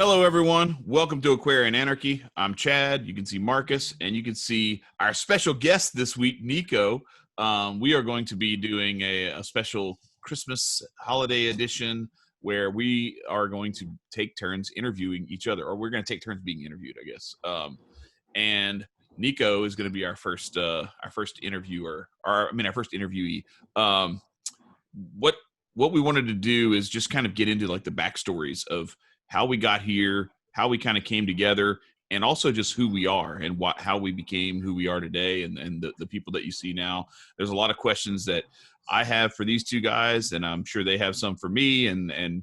Hello, everyone. Welcome to Aquarian Anarchy. I'm Chad. You can see Marcus, and you can see our special guest this week, Nicco. We are going to be doing a special Christmas holiday edition where we are going to take turns interviewing each other, or we're going to take turns being interviewed, I guess. And Nicco is going to be our first interviewer, our first interviewee. What we wanted to do is just kind of get into like the backstories of how we got here, how we kind of came together, and also just who we are and how we became who we are today and the people that you see now. There's a lot of questions that I have for these two guys, and I'm sure they have some for me and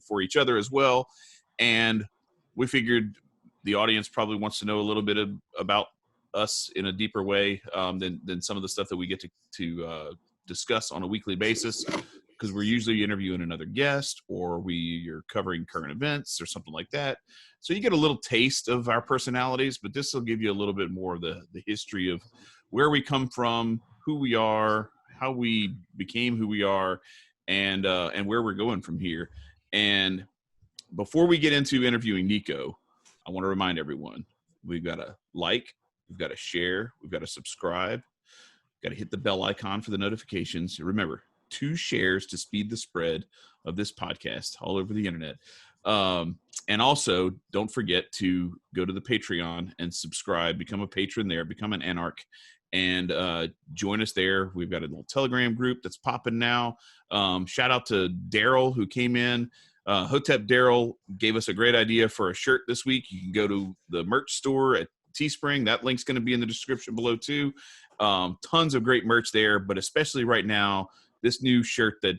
for each other as well. And we figured the audience probably wants to know a little bit about us in a deeper way than some of the stuff that we get to discuss on a weekly basis, because we're usually interviewing another guest or we're covering current events or something like that. So you get a little taste of our personalities, but this will give you a little bit more of the history of where we come from, who we are, how we became who we are, and where we're going from here. And before we get into interviewing Nicco, I want to remind everyone, we've got to like, we've got to share, we've got to subscribe, got to hit the bell icon for the notifications. Remember, 2 shares to speed the spread of this podcast all over the internet. And also, don't forget to go to the Patreon and subscribe, become a patron there, become an Anarch, and join us there. We've got a little Telegram group that's popping now. Shout out to Daryl who came in. Hotep Daryl gave us a great idea for a shirt this week. You can go to the merch store at Teespring. That link's going to be in the description below too. Tons of great merch there, but especially right now, this new shirt that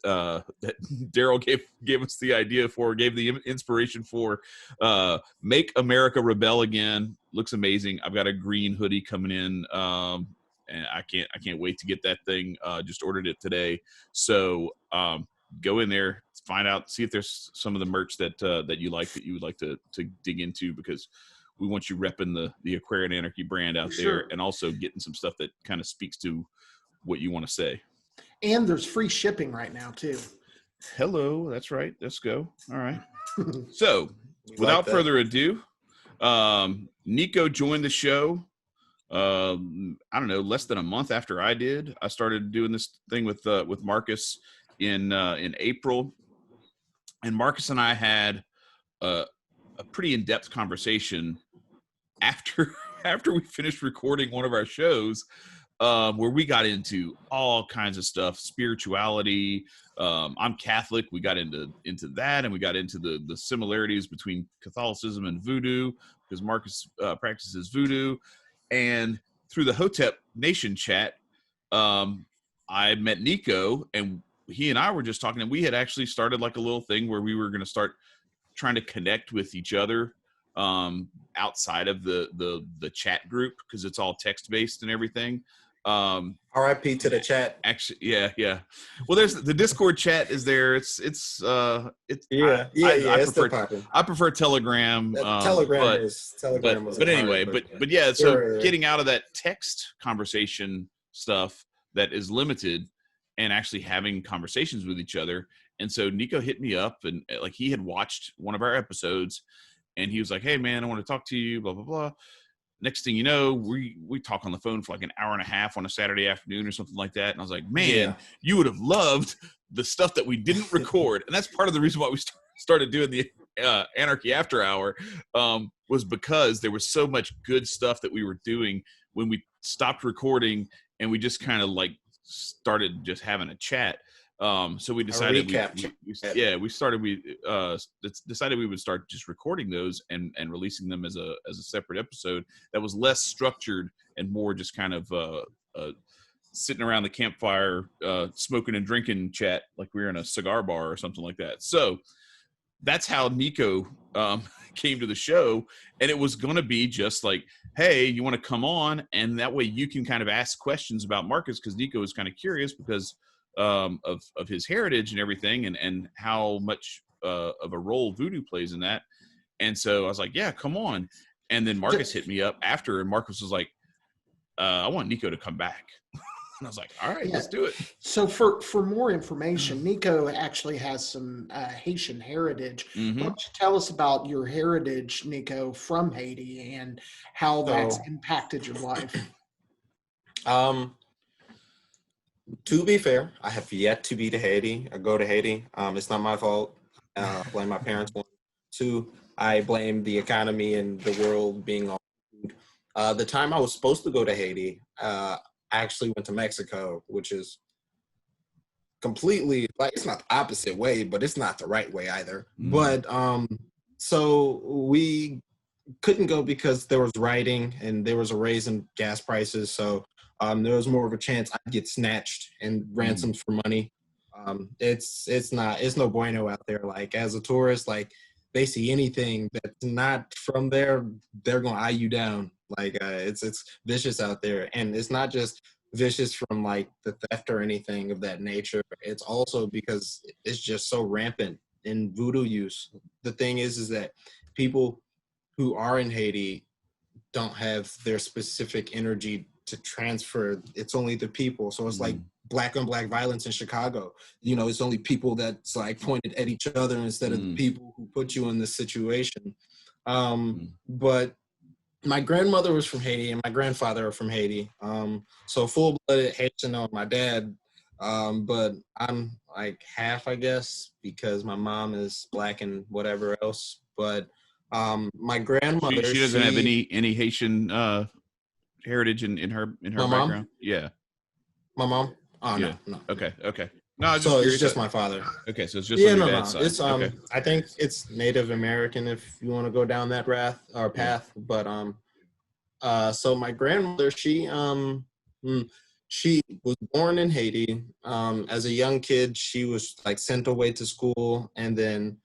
Daryl gave us the idea for, gave the inspiration for, Make America Rebel Again. Looks amazing. I've got a green hoodie coming in, and I can't wait to get that thing. Just ordered it today. So go in there, find out, see if there's some of the merch that you would like to dig into, because we want you repping the Aquarian Anarchy brand out there, and also getting some stuff that kind of speaks to what you want to say. And there's free shipping right now too. Hello, that's right. Let's go. All right. So, without further ado, Nicco joined the show. I don't know, less than a month after I did. I started doing this thing with Marcus in April, and Marcus and I had a pretty in-depth conversation after we finished recording one of our shows. Where we got into all kinds of stuff, spirituality. I'm Catholic. We got into that, and we got into the similarities between Catholicism and voodoo, because Marcus practices voodoo. And through the Hotep Nation chat, I met Nicco, and he and I were just talking, and we had actually started like a little thing where we were going to start trying to connect with each other outside of the chat group, because it's all text based and everything. RIP to the chat. Actually, yeah. Well, there's the Discord chat is there. It's I prefer Telegram. Telegram but anyway, but yeah. So getting out of that text conversation stuff that is limited, and actually having conversations with each other. And so Nicco hit me up, and like he had watched one of our episodes, and he was like, "Hey man, I want to talk to you." Blah blah blah. Next thing you know, we talk on the phone for like an hour and a half on a Saturday afternoon or something like that. And I was like, man, you would have loved the stuff that we didn't record. And that's part of the reason why we started doing the Anarchy After Hour, was because there was so much good stuff that we were doing when we stopped recording, and we just kind of like started just having a chat. So we decided decided we would start just recording those and releasing them as a separate episode that was less structured and more just kind of sitting around the campfire, smoking and drinking chat like we were in a cigar bar or something like that. So that's how Nicco came to the show, and it was going to be just like, hey, you want to come on, and that way you can kind of ask questions about Marcus, because Nicco was kind of curious because of his heritage and everything, and how much of a role voodoo plays in that. And so I was like, yeah, come on. And then Marcus hit me up after, and Marcus was like, I want Nicco to come back. And I was like, all right, Yeah. let's do it. So for more information, Nicco actually has some Haitian heritage. Why Mm-hmm. don't you tell us about your heritage, Nicco, from Haiti and how that's So, impacted your life? To be fair, I have yet to be to Haiti or go to Haiti. It's not my fault. I blame my parents. One, two, I blame the economy and the world being on food. The time I was supposed to go to Haiti, I actually went to Mexico, which is completely like it's not the opposite way, but it's not the right way either. But so we couldn't go because there was rioting and there was a raise in gas prices. So there was more of a chance I'd get snatched and ransomed for money. It's no bueno out there. Like as a tourist, like they see anything that's not from there, they're gonna eye you down. Like it's vicious out there, and it's not just vicious from like the theft or anything of that nature. It's also because it's just so rampant in voodoo use. The thing is that people who are in Haiti don't have their specific energy to transfer. It's only the people. So it's like black on black violence in Chicago. You know, it's only people that's like pointed at each other instead of the people who put you in this situation. But my grandmother was from Haiti and my grandfather are from Haiti. So full-blooded Haitian on my dad. But I'm like half, I guess, because my mom is black and whatever else. But my grandmother, She doesn't have any Haitian heritage in her my background. mom, Yeah. my mom. Oh Yeah. no. Okay. No, I was just So curious. it's just my father. Okay, so it's just on your dad's side. It's okay. I think it's Native American if you want to go down that path. But so my grandmother, she was born in Haiti. As a young kid, she was like sent away to school, and then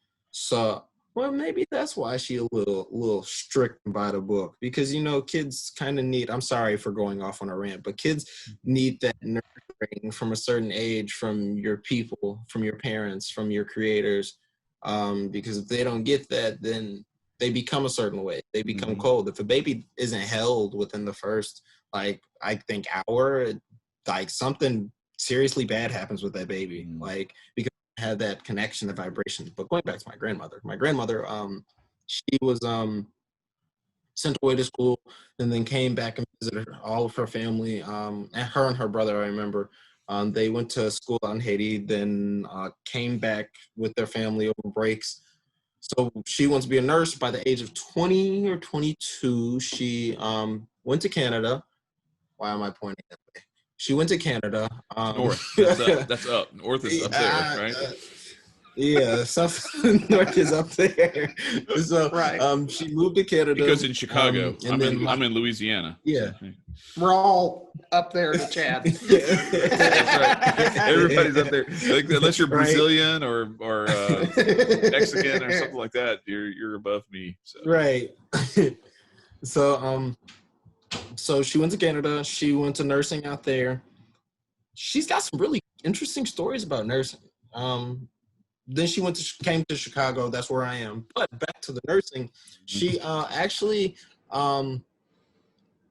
well, maybe that's why she a little strict by the book, because you know kids kind of need. I'm sorry for going off on a rant, but kids need that nurturing from a certain age from your people, from your parents, from your creators, because if they don't get that, then they become a certain way. They become cold. If a baby isn't held within the first, like, I think hour, like something seriously bad happens with that baby. Like, because they have that connection, the vibration. But going back to my grandmother, she was sent away to school and then came back and visited all of her family, and her brother, I remember. They went to school in Haiti, then came back with their family over breaks. So she wants to be a nurse. By the age of 20 or 22, she went to Canada. Why am I pointing that way? She went to Canada. North. That's up. That's up. North is up there, right? Yeah, South North is up there. So Right. she moved to Canada. Because in Chicago, and I'm in Louisiana. Yeah. So. We're all up there to Chad. That's right. Everybody's up there. Like, unless you're Brazilian or Mexican or something like that, you're above me. So. Right. So she went to Canada. She went to nursing out there. She's got some really interesting stories about nursing. Then she came to Chicago. That's where I am. But back to the nursing, she actually, I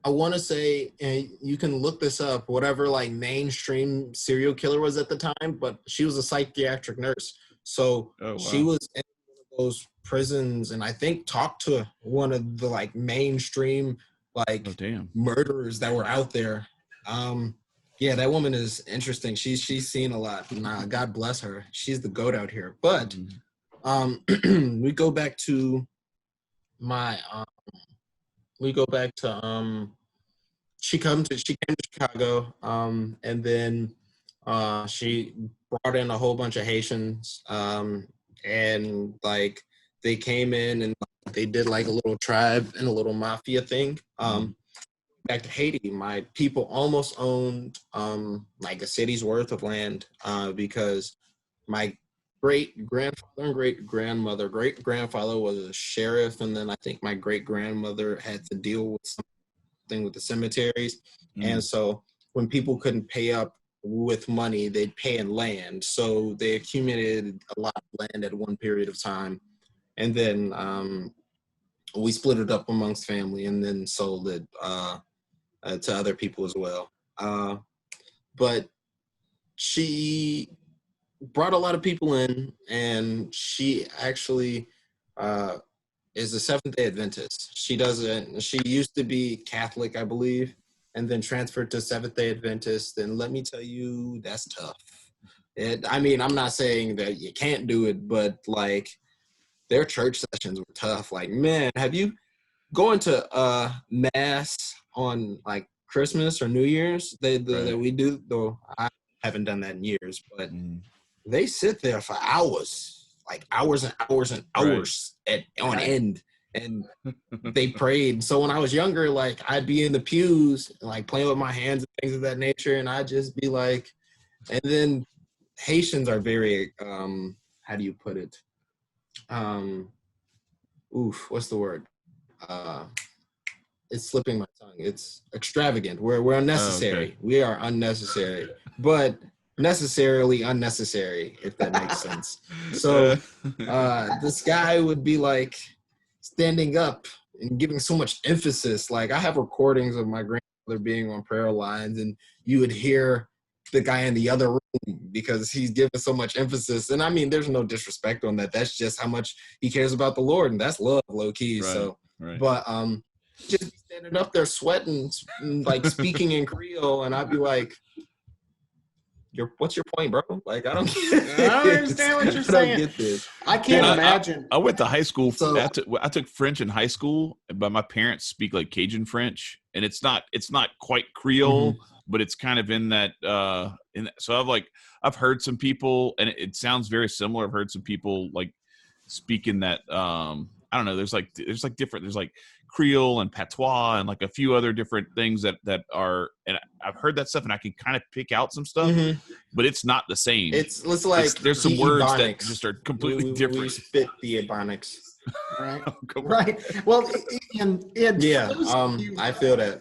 want to say, and you can look this up, whatever like mainstream serial killer was at the time, but she was a psychiatric nurse. So she was in one of those prisons, and I think talked to one of the like mainstream like murderers that were out there. Yeah, that woman is interesting. She's seen a lot. God bless her. She's the goat out here. But we go back to my she came to Chicago, and then she brought in a whole bunch of Haitians, and like they came in and they did like a little tribe and a little mafia thing. Back to Haiti, my people almost owned like a city's worth of land, because my great-grandfather and great-grandfather was a sheriff, and then I think my great-grandmother had to deal with something with the cemeteries. And so when people couldn't pay up with money, they'd pay in land. So they accumulated a lot of land at one period of time, and then we split it up amongst family and then sold it to other people as well. but she brought a lot of people in, and she actually is a Seventh-day Adventist. She used to be Catholic, I believe, and then transferred to Seventh-day Adventist. And let me tell you, that's tough. I mean, I'm not saying that you can't do it, but like their church sessions were tough. Like, man, have you going to mass on like Christmas or New Year's that we do? Though I haven't done that in years, but they sit there for hours, like hours and hours and hours on end, and they prayed. So when I was younger, like I'd be in the pews, like playing with my hands and things of that nature, and I'd just be like, and then Haitians are very, how do you put it? What's the word? It's slipping my tongue. It's extravagant. We're unnecessary. Oh, okay. We are unnecessary, but necessarily unnecessary, if that makes sense. So this guy would be like standing up and giving so much emphasis. Like I have recordings of my grandmother being on prayer lines, and you would hear the guy in the other room because he's giving so much emphasis. And I mean, there's no disrespect on that. That's just how much he cares about the Lord, and that's love, low key. But just standing up there sweating, like speaking in Creole, and I'd be like, what's your point, bro? Like, I don't understand what you're saying. I don't get this. I can't imagine. I went to high school. I took French in high school, but my parents speak like Cajun French, and it's not quite Creole, but it's kind of in that. So I've heard some people, and it sounds very similar. I've heard some people like speaking that. I don't know. There's like Creole and patois and like a few other different things that are, and I've heard that stuff, and I can kind of pick out some stuff, but it's not the same. It's like there's some words that just are completely different. We spit the Ebonics, right? Right. Well, and yeah, I feel that.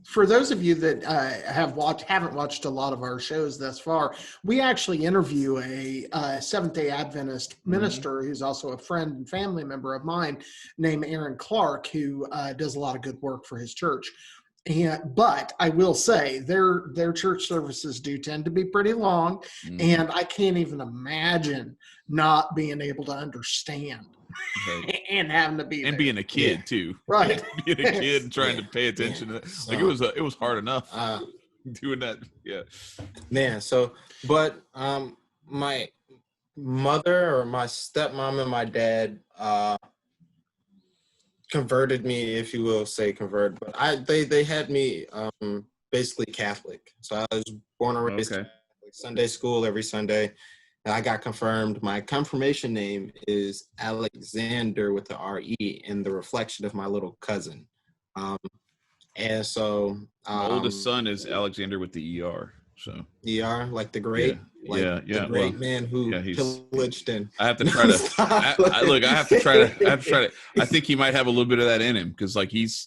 For those of you that haven't watched a lot of our shows thus far, we actually interview a Seventh-day Adventist minister who's also a friend and family member of mine named Aaron Clark, who does a lot of good work for his church. But I will say their church services do tend to be pretty long, and I can't even imagine not being able to understand. Right. And having to be and there. Being a kid too, right? Being a kid and trying to pay attention to that. Like it was hard enough doing that. Yeah, man. So, but my mother or my stepmom and my dad converted me, if you will say convert, but they had me basically Catholic. So I was born and raised Catholic, Sunday school every Sunday. And I got confirmed. My confirmation name is Alexander with the R-E, and the reflection of my little cousin. And so my oldest son is Alexander with the E-R. So E-R, like the great, the great man who pillaged and. I have to try to. I have to try to. I think he might have a little bit of that in him, because like he's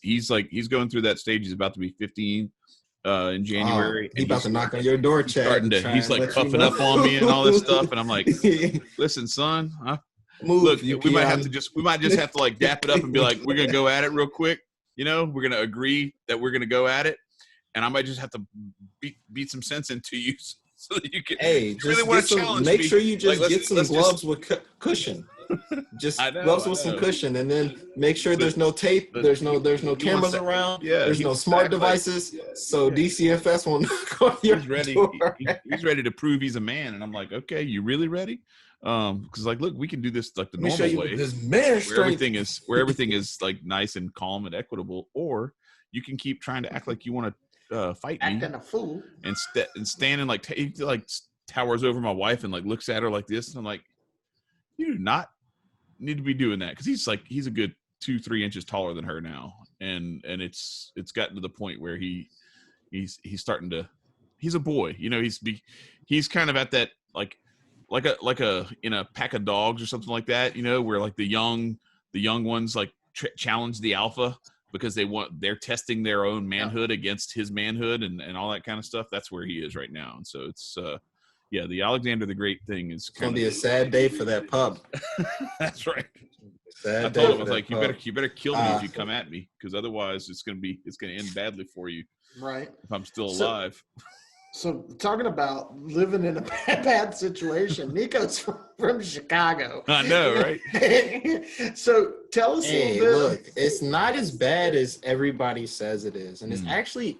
going through that stage. He's about to be 15. In January, he's about to knock on your door, Chad. He's like puffing up on me and all this stuff, and I'm like, "Listen, son, look, we might just have to like dap it up and be like, we're gonna go at it real quick. You know, we're gonna agree that we're gonna go at it, and I might just have to beat some sense into you so that you can. Hey, just really want to challenge make me. Sure you just get some gloves with cushion. Just gloves with some cushion, and then make sure there's no tape, there's no cameras around, there's no smart devices, so DCFS won't knock on your door. He's ready to prove he's a man, and I'm like, okay, you really ready? Because like, look, we can do this like the normal way, this man where everything is like nice and calm and equitable, or you can keep trying to act like you want to fight me, acting a fool, and standing like he like towers over my wife and like looks at her like this, and I'm like, you do not need to be doing that, because he's a good 2-3 inches taller than her now, and it's gotten to the point where he's starting to, he's a boy, you know, he's kind of at that like a in a pack of dogs or something like that, you know, where like the young ones like challenge the alpha because they're testing their own manhood against his manhood and all that kind of stuff. That's where he is right now, and so it's the Alexander the Great thing is gonna be a sad day for that pup. That's right. I told him, I was like, you better kill me if you come at me, because otherwise it's gonna end badly for you. Right. If I'm still alive. So talking about living in a bad situation, Nico's from Chicago. I know, right? So tell us a Hey, little bit. look, it's not as bad as everybody says it is, and it's actually.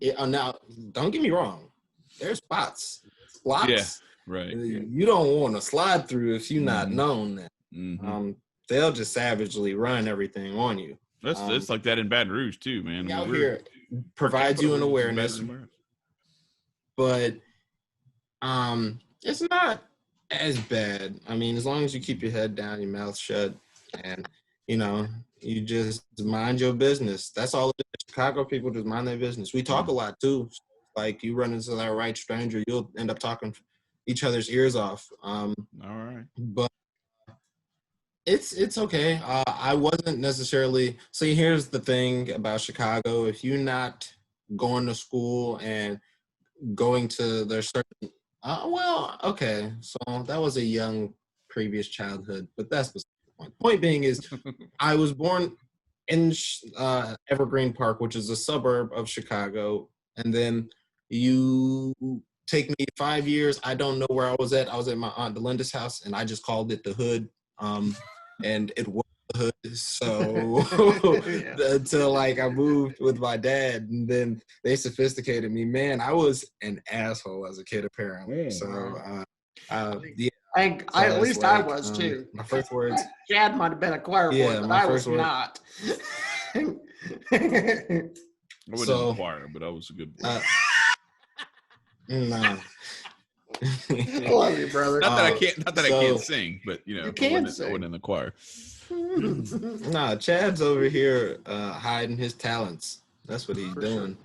Now, don't get me wrong. There's spots, Yeah, blocks. right. You don't want to slide through if you're not known that. They'll just savagely run everything on you. That's like that in Baton Rouge too, man. Out here provides you an awareness, but it's not as bad. I mean, as long as you keep your head down, your mouth shut, and you just mind your business. That's all it is. Chicago people just mind their business. We talk a lot too. Like you run into that right stranger, you'll end up talking each other's ears off. All right. But it's okay. I wasn't necessarily. See, here's the thing about Chicago: if you're not going to school and going to their certain, well, okay. So that was a young previous childhood, but that's the point. Point being is, I was born in Evergreen Park, which is a suburb of Chicago, and then you take me 5 years. I don't know where I was at. I was at my aunt Belinda's house, and I just called it the hood. And it was the hood. So until like I moved with my dad, and then they sophisticated me. Man, I was an asshole as a kid, apparently. So yeah. At least I was too. My first words. Chad might have been a choir boy, but I was not. I wasn't in the choir, but I was a good boy. No. I love you, brother. Not that I can't sing, but you I sing. wasn't in the choir. Nah, Chad's over here hiding his talents. That's what he's doing.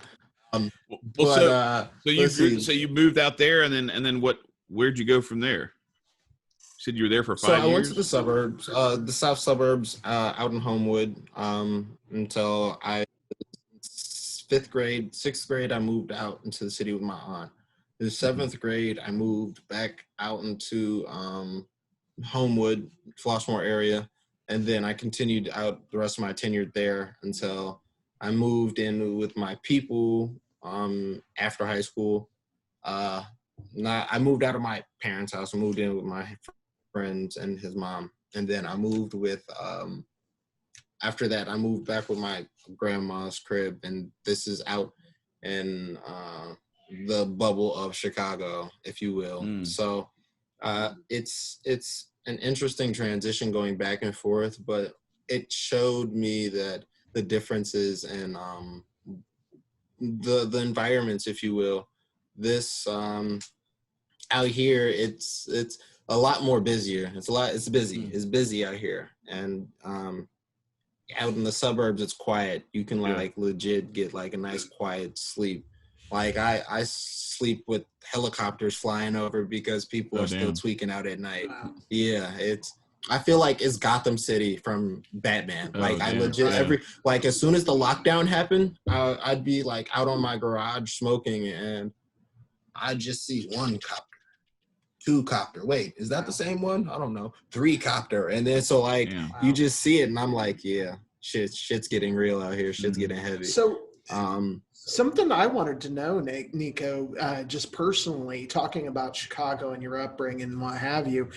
So you moved out there, and then what? Where'd you go from there? You said you were there for 5 years. So I went to the suburbs, the south suburbs, out in Homewood, until I was 5th grade. 6th grade, I moved out into the city with my aunt. In 7th grade, I moved back out into Homewood, Flossmoor area, and then I continued out the rest of my tenure there until I moved in with my people after high school. I moved out of my parents' house and moved in with my friends and his mom, and then I moved with. After that, I moved back with my grandma's crib, and this is out in the bubble of Chicago, if you will. So it's an interesting transition going back and forth, but it showed me that the differences in the environments, if you will. This out here, it's a lot more busier. It's busy. It's busy out here, and out in the suburbs, it's quiet. You can like legit get like a nice quiet sleep. Like I sleep with helicopters flying over because people are still tweaking out at night. Wow. Yeah, I feel like it's Gotham City from Batman. Like I legit as soon as the lockdown happened, I'd be like out on my garage smoking, and I just see 1 copter, 2 copter. Wait, is that the same one? I don't know. 3 copter, and then so you just see it, and I'm like, yeah, shit's getting real out here. Shit's getting heavy. So something I wanted to know, Nicco, just personally talking about Chicago and your upbringing and what have you,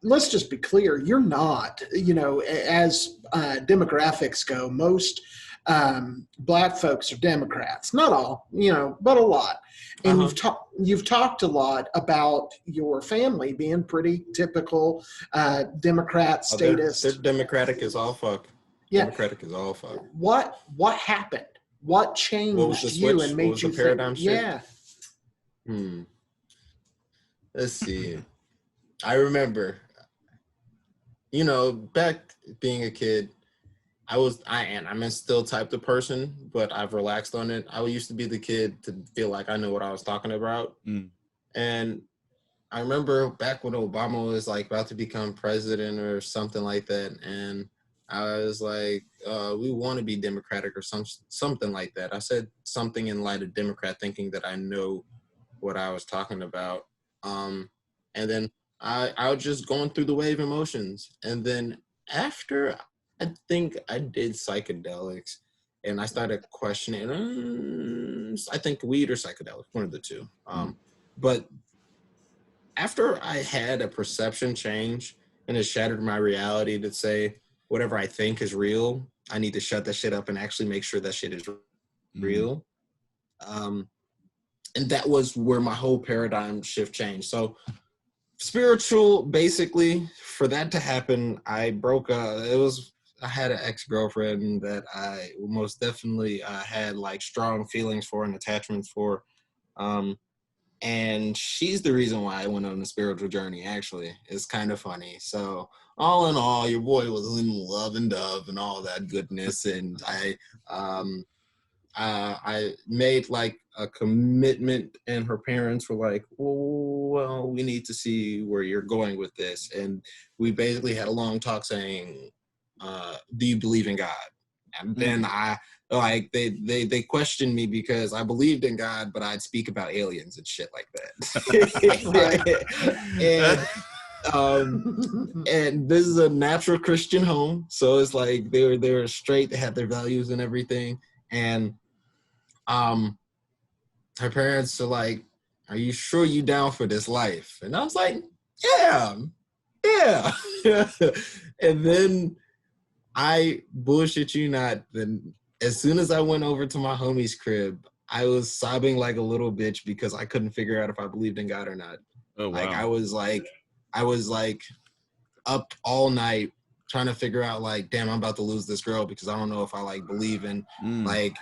let's just be clear. You're not, as demographics go, most Black folks are Democrats, not all, but a lot. And you've talked a lot about your family being pretty typical Democrat status. They're Democratic as all fuck. Yeah. Democratic as all fuck. What happened? What changed you and made you think? Yeah. Let's see. I remember, back being a kid, I'm still type of person, but I've relaxed on it. I used to be the kid to feel like I knew what I was talking about. And I remember back when Obama was like about to become president or something like that. And I was like, we want to be Democratic or something like that. I said something in light of Democrat, thinking that I know what I was talking about. And then I was just going through the wave emotions. And then after I think I did psychedelics, and I started questioning. I think weed or psychedelic, one of the two. But after I had a perception change and it shattered my reality to say whatever I think is real, I need to shut that shit up and actually make sure that shit is real. And that was where my whole paradigm shift changed. So spiritual, basically, for that to happen, I broke up. I had an ex-girlfriend that I most definitely had like strong feelings for and attachments for. And she's the reason why I went on a spiritual journey, actually. It's kind of funny. So all in all, your boy was in love and dove and all that goodness. And I made like a commitment, and her parents were like, oh, well, we need to see where you're going with this. And we basically had a long talk saying, do you believe in God? And then they questioned me because I believed in God, but I'd speak about aliens and shit like that. And this is a natural Christian home, so it's like they were straight, they had their values and everything. And her parents are like, are you sure you down for this life? And I was like, yeah. And then I bullshit you not, then as soon as I went over to my homie's crib, I was sobbing like a little bitch because I couldn't figure out if I believed in God or not. Oh, wow. Like I was up all night trying to figure out like, damn, I'm about to lose this girl because I don't know if I like believe in like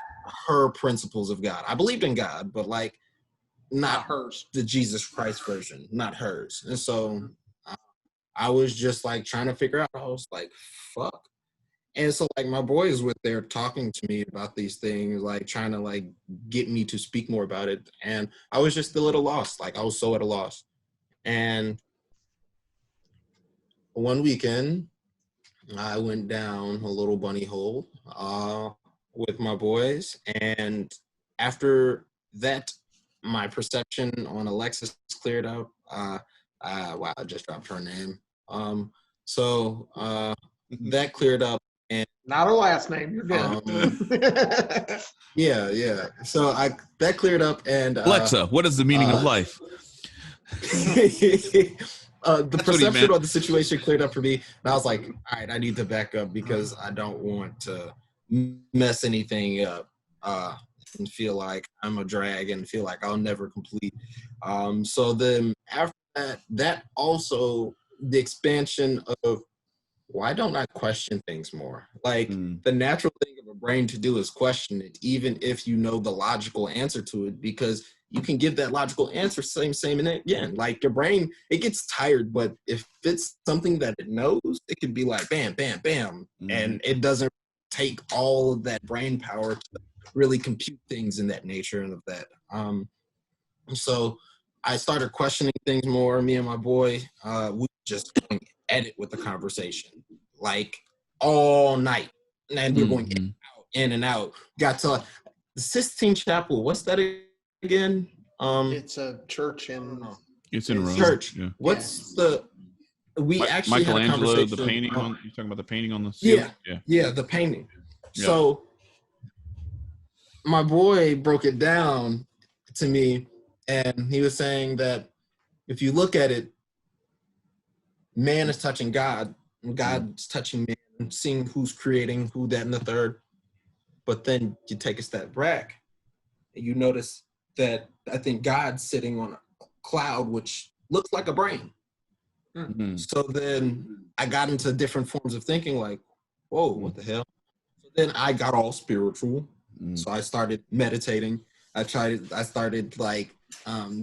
her principles of God. I believed in God, but like not hers, the Jesus Christ version, not hers. And so I was just like trying to figure out. I was like, fuck. And so like my boys were there talking to me about these things, like trying to like get me to speak more about it. And I was just still at a loss. Like I was so at a loss. And one weekend, I went down a little bunny hole with my boys. And after that, my perception on Alexis cleared up. Wow, I just dropped her name. So that cleared up. And not her last name, you're good. Yeah. So that cleared up. And Alexa, what is the meaning of life? The perception of the situation cleared up for me, and I was like, all right, I need to back up because I don't want to mess anything up and feel like I'm a drag and feel like I'll never complete. So then after that also the expansion of, why don't I question things more? Like the natural thing of a brain to do is question it, even if you know the logical answer to it, because you can give that logical answer same and again. Like your brain, it gets tired, but if it's something that it knows, it can be like bam, bam, bam, and it doesn't take all of that brain power to really compute things in that nature and of that. So I started questioning things more. Me and my boy, we just going at it with the conversation, like all night. And we were going in and out. Got to the Sistine Chapel. What's that again? It's a church in... It's in Rome. Church. Yeah. What's the... We actually had a Michelangelo, conversation. the painting on... You're talking about the painting on the ceiling? Yeah, the painting. Yeah. So my boy broke it down to me, and he was saying that if you look at it, man is touching God, and God's touching man, seeing who's creating, who, that, and the third. But then you take a step back, and you notice that I think God's sitting on a cloud, which looks like a brain. So then I got into different forms of thinking, like, whoa, what the hell? So then I got all spiritual. So I started meditating. I started like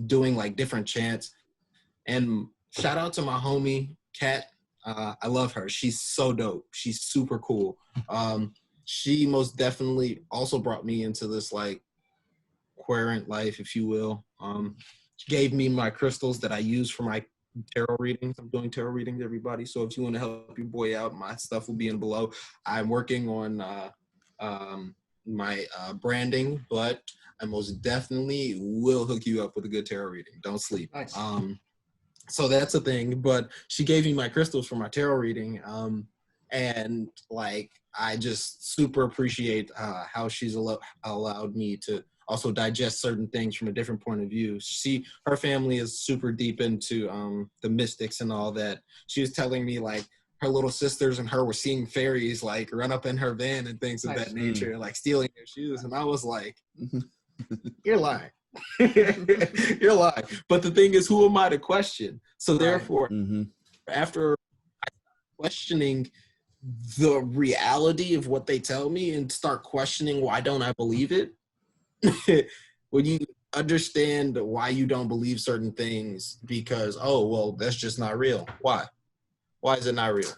doing like different chants. And shout out to my homie, Kat. I love her. She's so dope. She's super cool. She most definitely also brought me into this like Aquarian life, if you will. She gave me my crystals that I use for my tarot readings. I'm doing tarot readings, everybody. So if you want to help your boy out, my stuff will be in below. I'm working on my branding, but I most definitely will hook you up with a good tarot reading. Don't sleep. Nice. So that's a thing. But she gave me my crystals for my tarot reading. And like, I just super appreciate how she's allowed me to also digest certain things from a different point of view. Her family is super deep into the mystics and all that. She was telling me like her little sisters and her were seeing fairies like run up in her van and things of that nature, like stealing their shoes. And I was like, you're lying. You're lying. But the thing is, who am I to question? So therefore, after questioning the reality of what they tell me and start questioning why don't I believe it, when you understand why you don't believe certain things, because that's just not real. Why is it not real?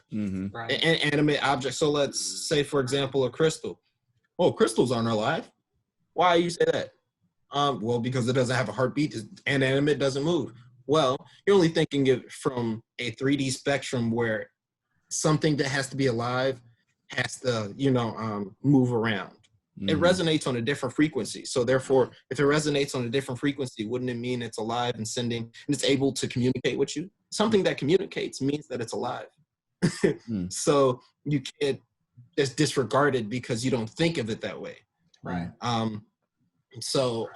Right. Animate objects. So let's say, for example, a crystal. Crystals aren't alive. Why you say that? Well, because it doesn't have a heartbeat, and inanimate, doesn't move. Well, you're only thinking it from a 3D spectrum where something that has to be alive has to, move around. It resonates on a different frequency. So therefore, if it resonates on a different frequency, wouldn't it mean it's alive and it's able to communicate with you? Something that communicates means that it's alive. So you can't just disregard it because you don't think of it that way. Right. So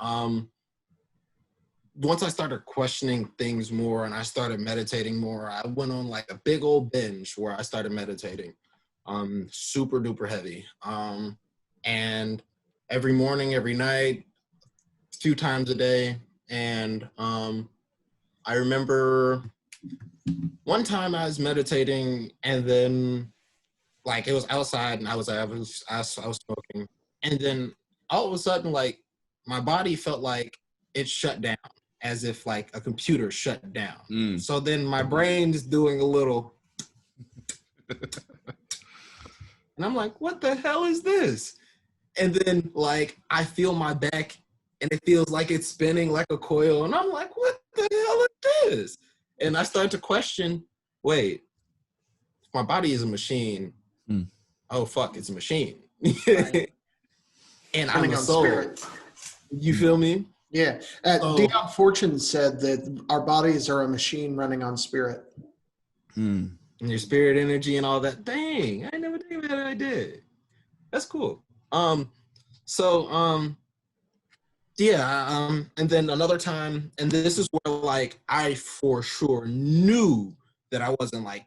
once I started questioning things more and I started meditating more, I went on like a big old binge where I started meditating, super duper heavy. And every morning, every night, a few times a day. And I remember one time I was meditating, and then like it was outside, and I was smoking, and then all of a sudden, like my body felt like it shut down, as if like a computer shut down. So then my brain's doing a little, and I'm like, what the hell is this? And then like I feel my back, and it feels like it's spinning like a coil, and I'm like, what the hell is this? And I start to question, wait, my body is a machine. Oh fuck, it's a machine. Right. And I'm a soul. Spirit. You feel me? Yeah. Dion Fortune said that our bodies are a machine running on spirit. And your spirit energy and all that. Dang, I never think that I did. That's cool. And then another time, and this is where like I for sure knew that I wasn't like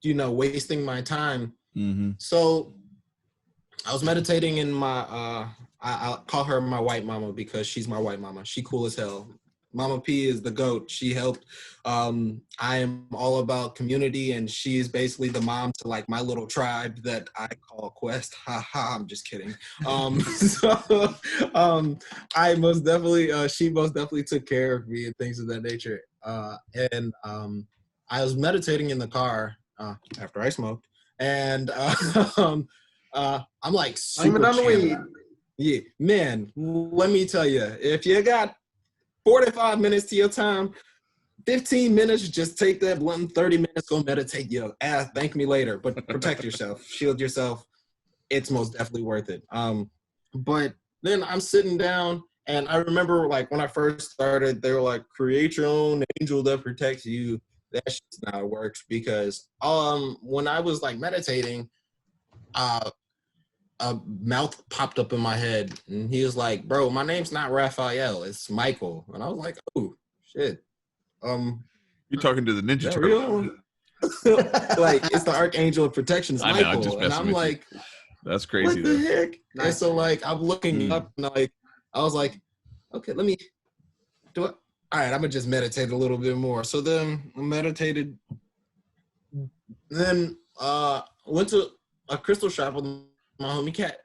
wasting my time. So I was meditating in my I call her my white mama because she's my white mama. She cool as hell. Mama P is the GOAT. She helped. I am all about community, and she is basically the mom to like my little tribe that I call Quest. Ha ha, I'm just kidding. I most definitely, she most definitely took care of me and things of that nature. And I was meditating in the car after I smoked, and I'm like super channeled. Yeah, man, let me tell you, if you got 45 minutes to your time, 15 minutes, just take that blunt, 30 minutes, go meditate your ass, thank me later, but protect yourself, shield yourself. It's most definitely worth it. But then I'm sitting down, and I remember like when I first started, they were like, create your own angel that protects you. That shit's not how it works, because when I was like meditating, a mouth popped up in my head, and he was like, bro, my name's not Raphael, it's Michael. And I was like, oh shit. You're talking to the Ninja Turtle. Like, it's the Archangel of Protection, it's Michael. I'm just messing with you. That's crazy. What the heck? Nice. And so like I'm looking up, and like I was like, okay, let me do it. All right, I'm gonna just meditate a little bit more. So then I meditated, then went to a crystal shop with my homie Cat,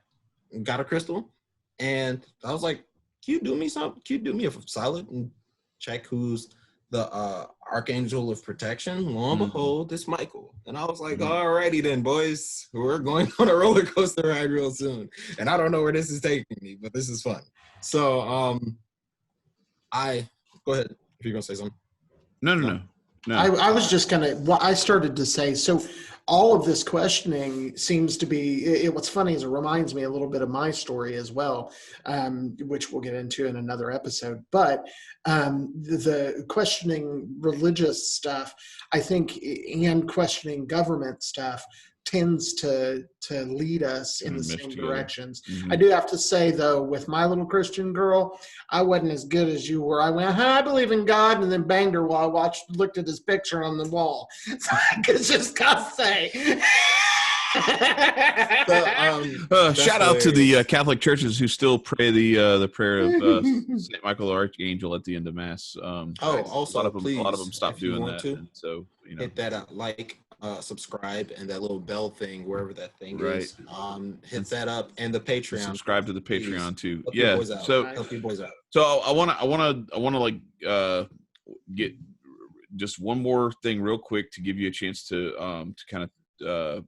got a crystal, and I was like, can you do me something? Can you do me a solid and check who's the Archangel of Protection? Lo and behold, it's Michael. And I was like, alrighty then, boys, we're going on a roller coaster ride real soon. And I don't know where this is taking me, but this is fun. So go ahead if you're gonna say something. No. I was just gonna. Well, I started to say. So, all of this questioning seems to be, what's funny is it reminds me a little bit of my story as well, which we'll get into in another episode. But the questioning religious stuff, I think, and questioning government stuff tends to lead us in the same directions. I do have to say, though, with my little Christian girl, I wasn't as good as you were. I went, I believe in God, and then banged her while I looked at his picture on the wall. So I could just gotta say. Shout out to the Catholic churches who still pray the prayer of Saint Michael Archangel at the end of Mass. Also, a lot of them stopped if you doing want that. to, and so hit that subscribe, and that little bell thing wherever that thing is. Hit that up, and the Patreon. Subscribe to the Patreon too. Help Yeah. So help you boys out. So I wanna like get just one more thing real quick to give you a chance to kind of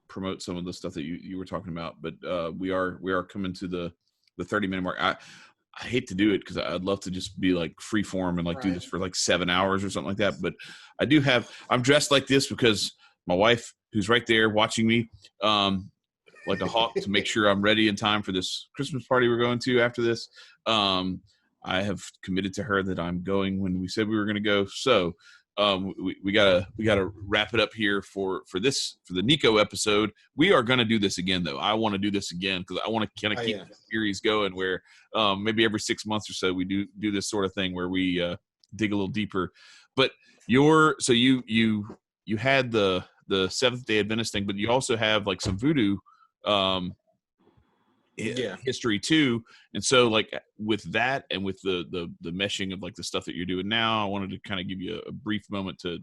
promote some of the stuff that you were talking about. But we are coming to the 30-minute mark. I hate to do it because I'd love to just be like free form and like do this for like 7 hours or something like that. But I'm dressed like this because my wife, who's right there watching me, like a hawk to make sure I'm ready in time for this Christmas party we're going to after this. I have committed to her that I'm going when we said we were going to go. So we gotta wrap it up here for the Nicco episode. We are going to do this again, though. I want to do this again because I want to kind of keep the series going where maybe every 6 months or so we do this sort of thing where we dig a little deeper. But you had the Seventh-day Adventist thing, but you also have like some voodoo history too. And so like with that and with the meshing of like the stuff that you're doing now, I wanted to kind of give you a brief moment to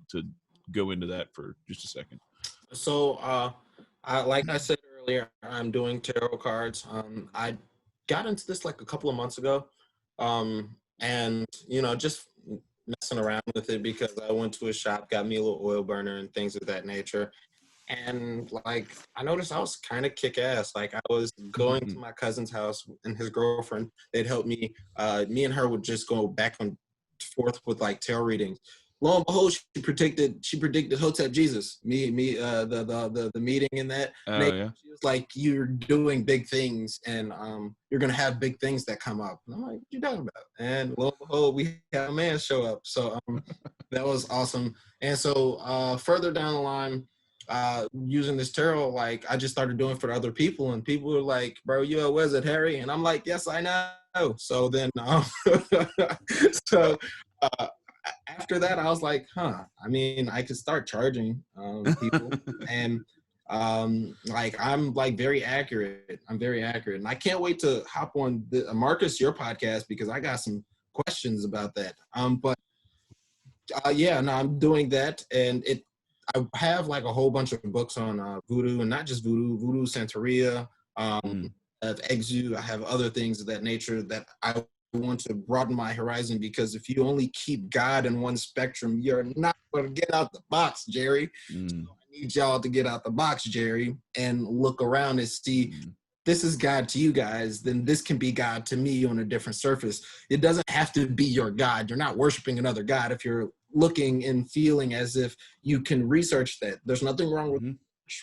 go into that for just a second. So like I said earlier, I'm doing tarot cards. I got into this like a couple of months ago, and just messing around with it because I went to a shop, got me a little oil burner and things of that nature. And like I noticed I was kind of kick ass. Like I was going to my cousin's house and his girlfriend, they'd help me. Me and her would just go back and forth with like tarot readings. Lo and behold, she predicted Hotep Jesus. The meeting in that. She was like, "You're doing big things, and you're gonna have big things that come up." And I'm like, "What you talking about?" And lo and behold, we had a man show up. So that was awesome. And so further down the line, using this tarot, like I just started doing for other people, and people were like, "Bro, you a wizard, Harry?" And I'm like, "Yes, I know." So then, after that, I was like, I mean, I could start charging people, and like I'm like very accurate. I'm very accurate, and I can't wait to hop on Marcus, your podcast, because I got some questions about that. But I'm doing that, and I have like a whole bunch of books on voodoo, and not just voodoo, Santeria, I have exu, I have other things of that nature that I want to broaden my horizon, because if you only keep God in one spectrum, you're not going to get out the box, Jerry. So I need y'all to get out the box, Jerry, and look around and see this is God to you guys, then this can be God to me on a different surface. It doesn't have to be your God. You're not worshiping another God if you're looking and feeling as if you can research that. There's nothing wrong with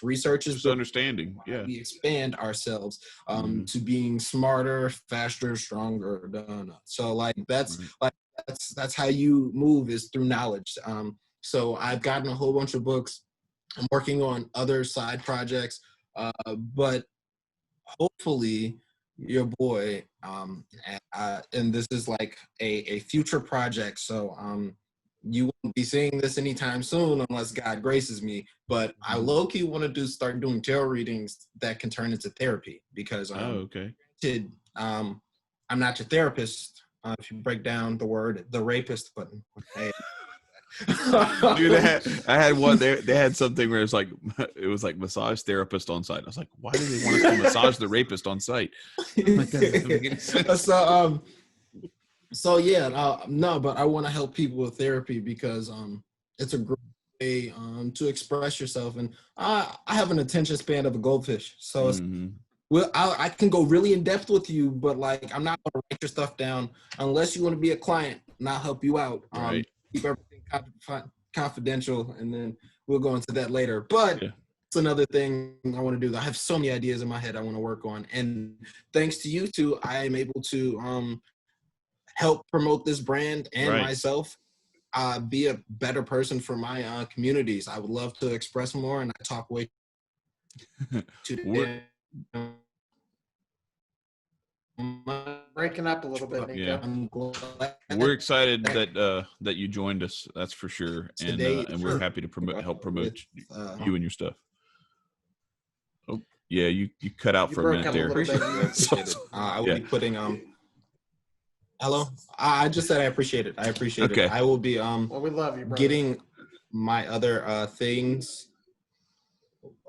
research. Is understanding. Yeah, we expand ourselves to being smarter, faster, stronger. So like that's how you move, is through knowledge. So I've gotten a whole bunch of books. I'm working on other side projects, but hopefully your boy and this is like a future project, so you won't be seeing this anytime soon unless God graces me, but I low-key want to start doing tarot readings that can turn into therapy, because I'm not your therapist. If you break down the word, the rapist, but hey. Dude, I had one there. They had something where it was like massage therapist on site. I was like, why do they want us to massage the rapist on site? Like, that doesn't make any sense. No, but I want to help people with therapy, because it's a great way to express yourself, and I have an attention span of a goldfish, so it's, I can go really in depth with you, but like I'm not going to write your stuff down unless you want to be a client, and I'll help you out. Keep everything confidential, and then we'll go into that later. But another thing I want to do. I have so many ideas in my head I want to work on, and thanks to you two, I am able to help promote this brand and myself. Be a better person for my communities. I would love to express more, and I talk way too damn Breaking up a little bit, Nicco. Yeah. We're excited that you joined us. That's for sure, and we're happy to help promote you and your stuff. Oh, yeah, you cut out for a minute there. Appreciate it. I will be putting Hello. I just said I appreciate it. I appreciate it. I will be well, we love you, brother. Getting my other things.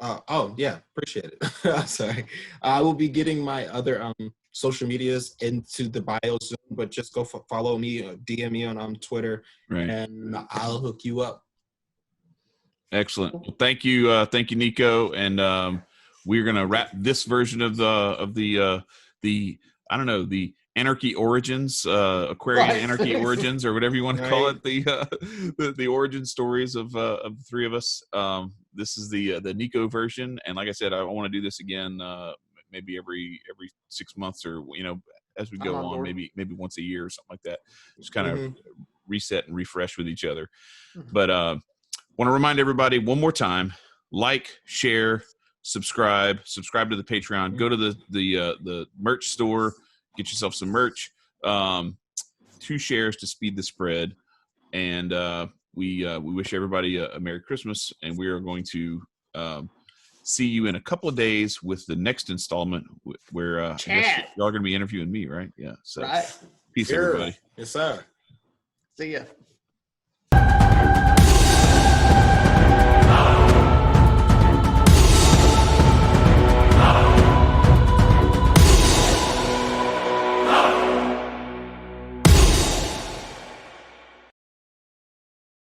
Oh yeah, appreciate it. Sorry. I will be getting my other social medias into the bio soon, but just go follow me, DM me on Twitter, and I'll hook you up. Excellent. Well, thank you, Nicco, and we're gonna wrap this version of the I don't know, the Anarchy Origins, Aquarian Anarchy Origins, or whatever you want to call it, the origin stories of the three of us. This is the Nicco version, and like I said, I want to do this again, maybe every 6 months, or as we go on, maybe once a year or something like that. Just kind of reset and refresh with each other. But want to remind everybody one more time: like, share, subscribe to the Patreon. Go to the merch store. Get yourself some merch. 2 shares to speed the spread, and we wish everybody a Merry Christmas. And we are going to see you in a couple of days with the next installment, where I guess y'all are going to be interviewing me, right? Yeah. So, peace, everybody. Yes, sir. See ya.